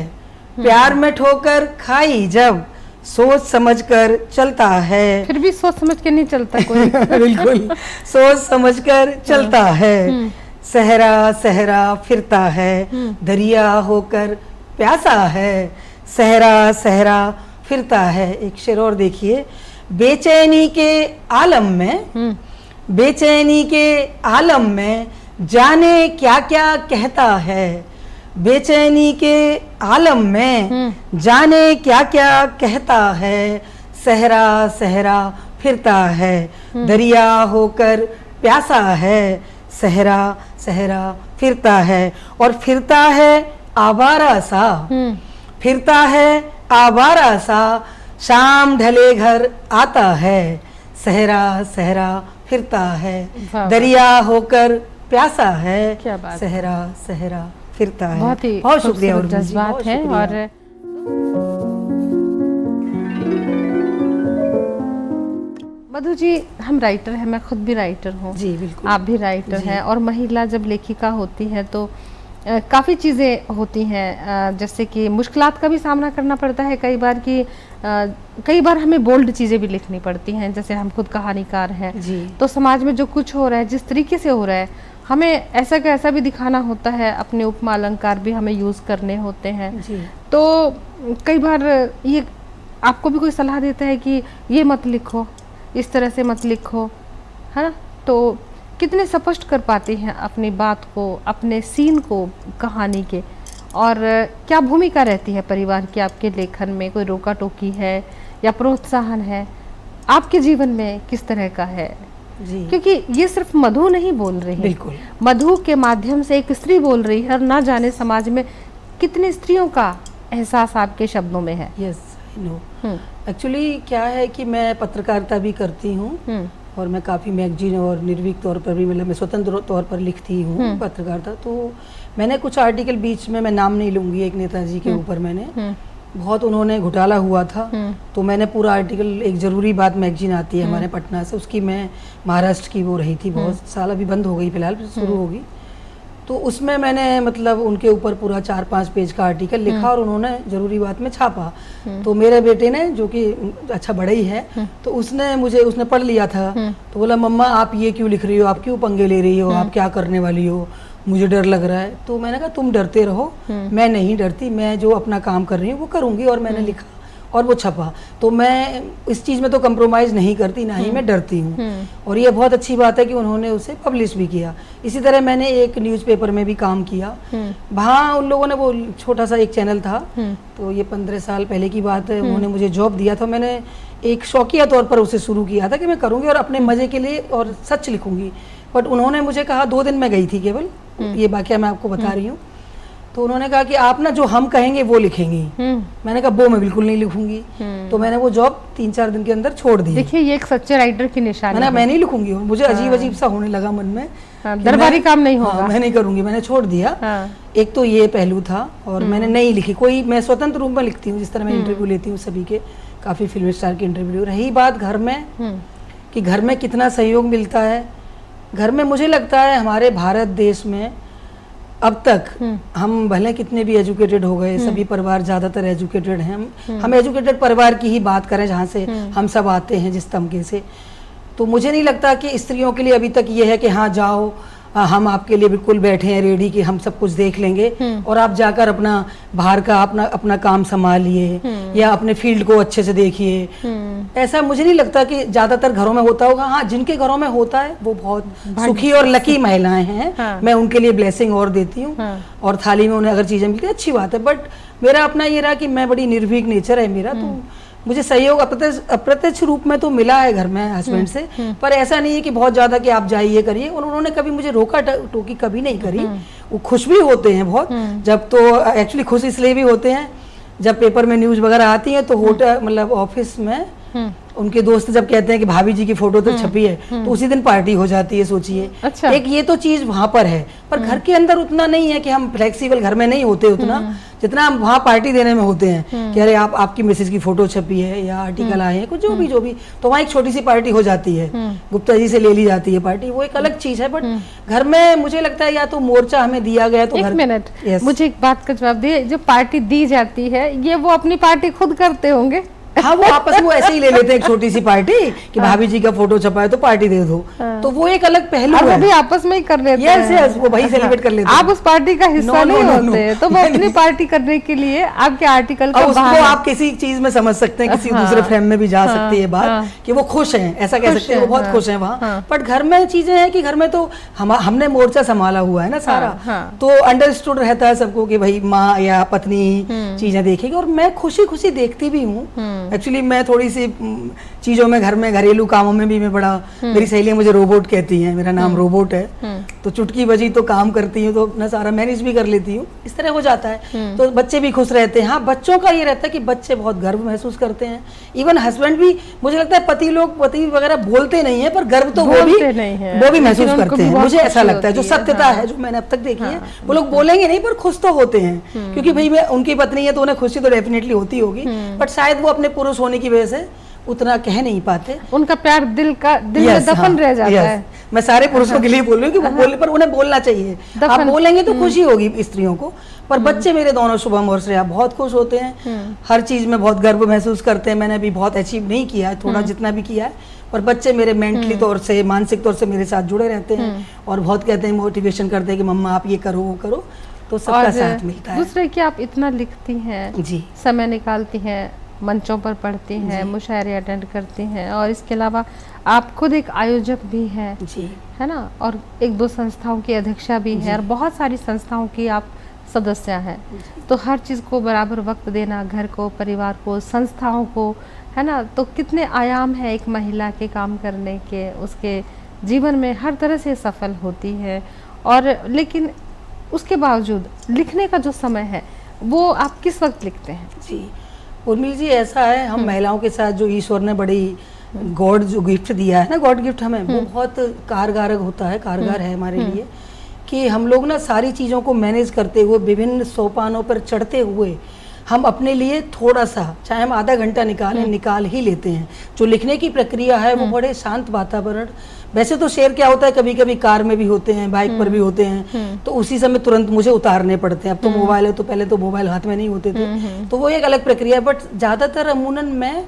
प्यार में ठोकर खाई जब, सोच समझकर चलता है, फिर भी सोच समझ के नहीं चलता कोई। बिल्कुल, सोच समझकर चलता है, सहरा सहरा फिरता है, दरिया होकर प्यासा है, सहरा सहरा फिरता है। एक शेर और देखिए, बेचैनी के आलम में, बेचैनी के आलम में, जाने क्या क्या कहता है, बेचैनी के आलम में, जाने क्या क्या कहता है, सहरा सहरा फिरता है, दरिया होकर प्यासा है, सहरा सहरा फिरता है, और फिरता है आवारा सा, फिरता है आवारा सा, शाम ढले घर आता है, सहरा सहरा फिरता है, दरिया होकर प्यासा है, सहरा सहरा फिरता है। बहुत ही बहुत शुक्रिया, जज्बात है। और मधु जी, हम राइटर हैं, मैं खुद भी राइटर हूँ, जी बिल्कुल, आप भी राइटर हैं, और महिला जब लेखिका होती है तो काफ़ी चीज़ें होती हैं, जैसे कि मुश्किलात का भी सामना करना पड़ता है कई बार, कि कई बार हमें बोल्ड चीज़ें भी लिखनी पड़ती हैं, जैसे हम खुद कहानीकार हैं, तो समाज में जो कुछ हो रहा है, जिस तरीके से हो रहा है, हमें ऐसा का ऐसा भी दिखाना होता है, अपने उपमा अलंकार भी हमें यूज़ करने होते हैं। तो कई बार ये आपको भी कोई सलाह देता है कि ये मत लिखो, इस तरह से मत लिखो, है ना? तो कितने स्पष्ट कर पाती हैं अपनी बात को, अपने सीन को कहानी के, और क्या भूमिका रहती है परिवार की आपके लेखन में? कोई रोका टोकी है या प्रोत्साहन है? आपके जीवन में किस तरह का है जी। क्योंकि ये सिर्फ मधु नहीं बोल रही है, बिल्कुल। मधु के माध्यम से एक स्त्री बोल रही है, और ना जाने समाज में कितनी स्त्रियों का एहसास आपके शब्दों में है। Yes, I know. एक्चुअली क्या है कि मैं पत्रकारिता भी करती हूँ, और मैं काफ़ी मैगजीन और निर्भीक तौर पर भी, मतलब मैं स्वतंत्र तौर पर लिखती हूँ पत्रकारिता। तो मैंने कुछ आर्टिकल बीच में, मैं नाम नहीं लूँगी, एक नेताजी के ऊपर मैंने बहुत, उन्होंने घोटाला हुआ था, तो मैंने पूरा आर्टिकल, एक ज़रूरी बात मैगजीन आती है हमारे पटना से, उसकी मैं महाराष्ट्र की वो रही थी बहुत साल, अभी बंद हो गई फिलहाल, फिर शुरू होगी। तो उसमें मैंने मतलब उनके ऊपर पूरा 4-5 पेज का आर्टिकल लिखा और उन्होंने ज़रूरी बात में छापा। तो मेरे बेटे ने, जो कि अच्छा बड़ा ही है, तो उसने पढ़ लिया था, तो बोला मम्मा आप ये क्यों लिख रही हो, आप क्यों पंगे ले रही हो, आप क्या करने वाली हो, मुझे डर लग रहा है। तो मैंने कहा तुम डरते रहो, मैं नहीं डरती, मैं जो अपना काम कर रही हूँ वो करूँगी। और मैंने लिखा और वो छपा। तो मैं इस चीज़ में तो कंप्रोमाइज़ नहीं करती, ना ही मैं डरती हूँ। और ये बहुत अच्छी बात है कि उन्होंने उसे पब्लिश भी किया। इसी तरह मैंने एक न्यूज़पेपर में भी काम किया, वहाँ उन लोगों ने, वो छोटा सा एक चैनल था, तो ये 15 साल पहले की बात है, उन्होंने मुझे जॉब दिया था। मैंने एक शौकिया तौर पर उसे शुरू किया था कि मैं करूँगी और अपने मज़े के लिए और सच लिखूँगी। बट उन्होंने मुझे कहा, 2 दिन मैं गई थी केवल, ये वाकया मैं आपको बता रही हूँ। तो उन्होंने कहा कि आप ना जो हम कहेंगे वो लिखेंगी। मैंने कहा वो मैं बिल्कुल नहीं लिखूंगी। तो मैंने वो जॉब 3-4 दिन के अंदर छोड़ दी। देखिए ये एक सच्चे राइटर की निशानी है। मैं नहीं लिखूंगी, मुझे अजीब अजीब सा होने लगा मन में। दरबारी काम नहीं होगा। मैं नहीं करूंगी, मैंने छोड़ दिया। एक तो ये पहलू था, और मैंने नहीं लिखी कोई, मैं स्वतंत्र रूप में लिखती हूँ, जिस तरह मैं इंटरव्यू लेती हूँ सभी के, काफ़ी फिल्म स्टार के इंटरव्यू। रही बात घर में, कि घर में कितना सहयोग मिलता है, घर में मुझे लगता है हमारे भारत देश में अब तक हम भले कितने भी एजुकेटेड हो गए, सभी परिवार ज़्यादातर एजुकेटेड हैं, हम एजुकेटेड परिवार की ही बात करें जहाँ से हम सब आते हैं, जिस तमके से, तो मुझे नहीं लगता कि स्त्रियों के लिए अभी तक ये है कि हाँ जाओ, हम आपके लिए बिल्कुल बैठे हैं रेडी कि हम सब कुछ देख लेंगे और आप जाकर अपना बाहर का अपना काम संभालिए या अपने फील्ड को अच्छे से देखिए। ऐसा मुझे नहीं लगता कि ज्यादातर घरों में होता होगा। हाँ, जिनके घरों में होता है वो बहुत सुखी और लकी महिलाएं हैं। हाँ। मैं उनके लिए ब्लेसिंग और देती हूँ। हाँ। और थाली में उन्हें अगर चीजें मिलती है अच्छी बात है। बट मेरा अपना ये रहा कि मैं बड़ी निर्भीक नेचर है मेरा, तो मुझे सहयोग अप्रत्यक्ष रूप में तो मिला है घर में हस्बैंड से, पर ऐसा नहीं है कि बहुत ज्यादा कि आप जाइए करिए। उन्होंने कभी मुझे रोका टोकी कभी नहीं करी। वो खुश भी होते हैं बहुत, जब तो एक्चुअली खुश इसलिए भी होते हैं जब पेपर में न्यूज वगैरह आती है तो होटल मतलब ऑफिस में उनके दोस्त जब कहते हैं कि भाभी जी की फोटो तो छपी है तो उसी दिन पार्टी हो जाती है। सोचिए। अच्छा। एक ये तो चीज वहां पर है, पर घर के अंदर उतना नहीं है कि हम फ्लेक्सिबल घर में नहीं होते उतना जितना हम वहाँ पार्टी देने में होते हैं कि अरे आपकी मिसेज की फोटो छपी है या आर्टिकल आए हैं कुछ जो भी तो वहाँ एक छोटी सी पार्टी हो जाती है, गुप्ता जी से ले ली जाती है पार्टी, वो एक अलग चीज है। बट घर में मुझे लगता है या तो मोर्चा हमें दिया गया तो। एक मिनट, मुझे एक बात का जवाब दिए, जो पार्टी दी जाती है ये वो अपनी पार्टी खुद करते होंगे? हाँ, वो आपस में ऐसे ही ले लेते हैं एक छोटी सी पार्टी कि भाभी जी का फोटो छपा है तो पार्टी दे दो। तो वो एक अलग पहलू है। वो भी आपस में ही कर लेते हैं। यस, वो भाई सेलिब्रेट कर लेते हैं। आप उस पार्टी का हिस्सा नहीं होते, तो वो अपनी पार्टी करने के लिए आपके आर्टिकल का उसको आप किसी चीज में समझ सकते हैं, किसी दूसरे फ्रेम में भी जा सकती है बात कि वो खुश हैं, ऐसा कह सकते हैं, वो बहुत खुश हैं वहाँ। बट घर में चीजें हैं कि घर में तो हमने मोर्चा संभाला हुआ है ना सारा, तो अंडरस्टूड रहता है सबको कि भाई माँ या पत्नी चीजें देखेगी। और मैं खुशी खुशी देखती भी हूँ। एक्चुअली मैं थोड़ी सी चीजों में घर में घरेलू कामों में भी मैं बड़ा, मेरी सहेलियां मुझे रोबोट कहती हैं, मेरा नाम रोबोट है। तो चुटकी बजी तो काम करती हूँ, तो अपना सारा मैनेज भी कर लेती हूँ, इस तरह हो जाता है। तो बच्चे भी खुश रहते हैं। हाँ, बच्चों का ये रहता है कि बच्चे बहुत गर्व महसूस करते हैं। इवन हस्बैंड भी, मुझे लगता है पति वगैरह बोलते नहीं है पर गर्व तो वो भी महसूस करते हैं। मुझे ऐसा लगता है, जो सत्यता है जो मैंने अब तक देखी है, वो लोग बोलेंगे नहीं पर खुश तो होते हैं, क्योंकि भाई उनकी पत्नी है तो उन्हें खुशी तो डेफिनेटली होती होगी, बट शायद वो अपने पुरुष होने की वजह से उतना कह नहीं पाते। उनका प्यार दिल में दफन रह जाता है। मैं सारे पुरुषों के लिए बोल रही हूँ कि वो बोलने पर उन्हें बोलना चाहिए। आप बोलेंगे तो खुशी होगी स्त्रियों को। पर बच्चे मेरे दोनों शुभम और श्रेया बहुत खुश होते हैं, हर चीज में बहुत गर्व महसूस करते हैं। मैंने भी बहुत अचीव नहीं किया है, थोड़ा जितना भी किया है, पर बच्चे मेरे मेंटली तौर से, मानसिक तौर से मेरे साथ जुड़े रहते हैं और बहुत कहते हैं, मोटिवेशन करते हैं कि मम्मा आप ये करो वो करो, तो सबका साथ मिलता है। दूसरे कि आप इतना लिखती हैं जी, समय निकालती हैं, मंचों पर पढ़ती हैं, मुशायरे अटेंड करती हैं, और इसके अलावा आप खुद एक आयोजक भी हैं जी, है ना, और 1-2 संस्थाओं की अध्यक्षा भी हैं और बहुत सारी संस्थाओं की आप सदस्य हैं। तो हर चीज़ को बराबर वक्त देना, घर को, परिवार को, संस्थाओं को, है ना, तो कितने आयाम है एक महिला के काम करने के, उसके जीवन में हर तरह से सफल होती है, और लेकिन उसके बावजूद लिखने का जो समय है वो आप किस वक्त लिखते हैं? जी उर्मिल जी, ऐसा है, हम महिलाओं के साथ जो ईश्वर ने बड़ी गॉड जो गिफ्ट दिया है ना, गॉड गिफ्ट हमें, वो बहुत कारगर होता है, कारगर है हमारे लिए, कि हम लोग ना सारी चीज़ों को मैनेज करते हुए, विभिन्न सोपानों पर चढ़ते हुए हम अपने लिए थोड़ा सा, चाहे हम आधा घंटा निकाल ही लेते हैं। जो लिखने की प्रक्रिया है वो बड़े शांत वातावरण, वैसे तो शेर क्या होता है, कभी कभी कार में भी होते हैं, बाइक पर भी होते हैं, तो उसी समय तुरंत मुझे उतारने पड़ते हैं। अब तो मोबाइल है, तो पहले तो मोबाइल हाथ में नहीं होते थे, तो वो एक अलग प्रक्रिया है। बट ज़्यादातर अमूनन मैं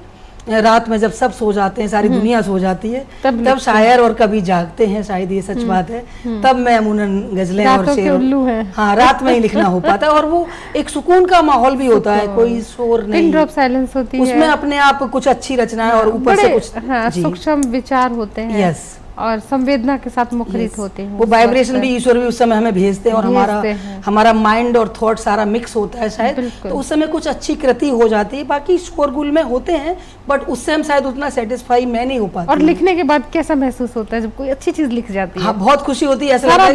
रात में जब सब सो जाते हैं, सारी दुनिया सो जाती है, तब शायर और कभी जागते हैं, शायद ये सच बात है, तब मैं अमूनन गजलें और शेर, हाँ, रात में ही लिखना हो पाता है। और वो एक सुकून का माहौल भी होता है, कोई शोर नहीं, ड्रॉप साइलेंस होती है उसमें, अपने आप कुछ अच्छी रचनाएं और ऊपर से कुछ सूक्ष्म विचार होते हैं। यस, और संवेदना के साथ मुखरित होते हैं, वो वाइब्रेशन भी ईश्वर भी उस समय हमें भेजते हैं, और हमारा माइंड और थॉट सारा मिक्स होता है शायद, तो उस समय कुछ अच्छी कृति हो जाती है। बाकी शोरगुल में होते हैं, बट उससे हम शायद उतना सेटिस्फाई मैं नहीं हो पाती। और लिखने के बाद कैसा महसूस होता है जब कोई अच्छी चीज लिख जाती है? हाँ, बहुत खुशी होती है, सारा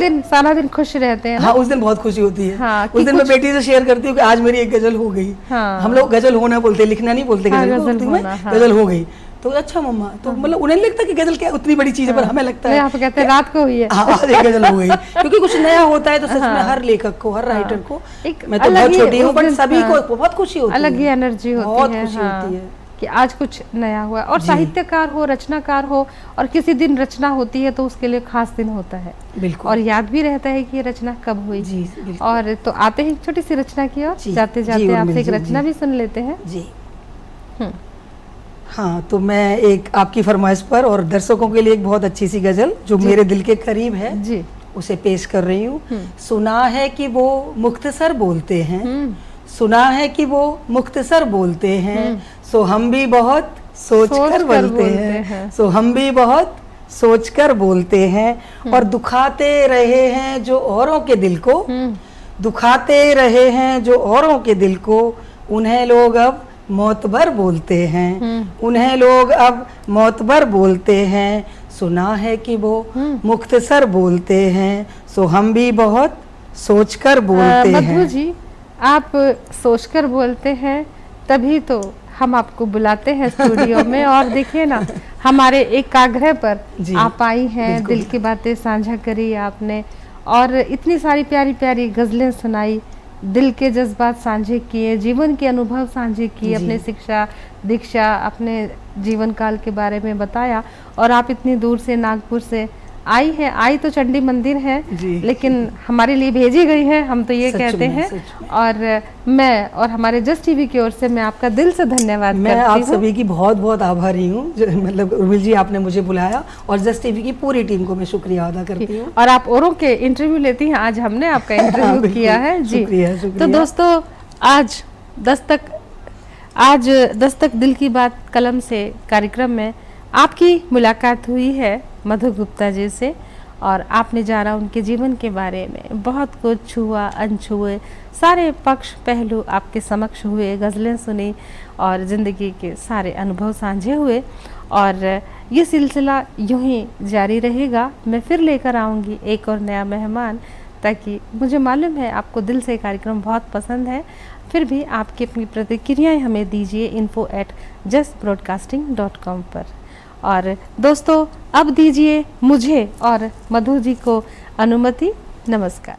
दिन खुश रहते हैं। हाँ, उस दिन बहुत खुशी होती है। हाँ, उस दिन मैं बेटी से शेयर करती हूँ कि आज मेरी एक गजल हो गई। हाँ, हम लोग गजल होना बोलते, लिखना नहीं बोलते, गजल हो गई, तो अच्छा मम्मा, तो मतलब उन्हें लगता कि गजल क्या उतनी बड़ी चीज है, पर हमें लगता है आप कहते हैं रात को हुई है। हाँ, आज एक गजल हो गई, क्योंकि कुछ नया होता है, तो सच में हर लेखक को, हर राइटर को, मैं तो बहुत छोटी हूँ, बट सभी को बहुत खुशी होती है, अलग ही एनर्जी होती है, बहुत खुशी होती है कि आज कुछ नया हुआ। और साहित्यकार हो, रचनाकार हो, और किसी दिन रचना होती है तो उसके लिए खास दिन होता है, बिल्कुल, और याद भी रहता है कि ये रचना कब हुई। जी, और तो आते हैं छोटी सी रचना की ओर, जाते जाते आपसे एक रचना भी सुन लेते हैं। जी हाँ, तो मैं एक आपकी फरमाइश पर और दर्शकों के लिए एक बहुत अच्छी सी गजल जो मेरे दिल के करीब है जी, उसे पेश कर रही हूँ। सुना है कि वो मुख्तसर बोलते हैं, सुना है कि वो मुख्तसर बोलते हैं, सो हम भी बहुत सोचकर बोलते हैं, सो हम भी बहुत सोचकर बोलते हैं, और दुखाते रहे हैं जो औरों के दिल को, दुखाते रहे हैं जो औरों के दिल को, उन्हें लोग अब मोतबर बोलते हैं, उन्हें लोग अब मोतबर बोलते हैं, सुना है कि वो मुख्तसर बोलते हैं, सो हम भी बहुत सोचकर बोलते हैं। मधु जी, आप सोचकर बोलते हैं, तभी तो हम आपको बुलाते हैं स्टूडियो में, और देखिए ना, हमारे एक आग्रह पर आप आई हैं, दिल की बातें साझा करी आपने, और इतनी सारी प्यारी प्यारी गजलें सुनाई, दिल के जज्बात साझे किए, जीवन के अनुभव साझे किए, अपने शिक्षा दीक्षा, अपने जीवन काल के बारे में बताया, और आप इतनी दूर से, नागपुर से आई है, आई तो चंडी मंदिर है, लेकिन हमारे लिए भेजी गई है, हम तो ये कहते हैं। और मैं और हमारे जस्ट टीवी की ओर से मैं आपका दिल से धन्यवाद मैं आप सभी की बहुत बहुत आभारी हूँ, मतलब उर्मिल जी आपने मुझे बुलाया, और जस्ट टीवी की पूरी टीम को मैं शुक्रिया अदा करती हूँ। और आप औरों के इंटरव्यू लेती हैं, आज हमने आपका इंटरव्यू किया है जी। शुक्रिया, शुक्रिया। तो दोस्तों, आज दस्तक दिल की बात कलम से कार्यक्रम में आपकी मुलाकात हुई है मधु गुप्ता जी से, और आपने जाना उनके जीवन के बारे में, बहुत कुछ छुआ अनछुए, सारे पक्ष पहलू आपके समक्ष हुए, गज़लें सुनी, और ज़िंदगी के सारे अनुभव साझे हुए, और ये सिलसिला यूं ही जारी रहेगा। मैं फिर लेकर आऊँगी एक और नया मेहमान, ताकि मुझे मालूम है आपको दिल से कार्यक्रम बहुत पसंद है। फिर भी आपकी अपनी प्रतिक्रियाएं हमें दीजिए info@justbroadcasting.com पर। और दोस्तों, अब दीजिए मुझे और मधु जी को अनुमति। नमस्कार।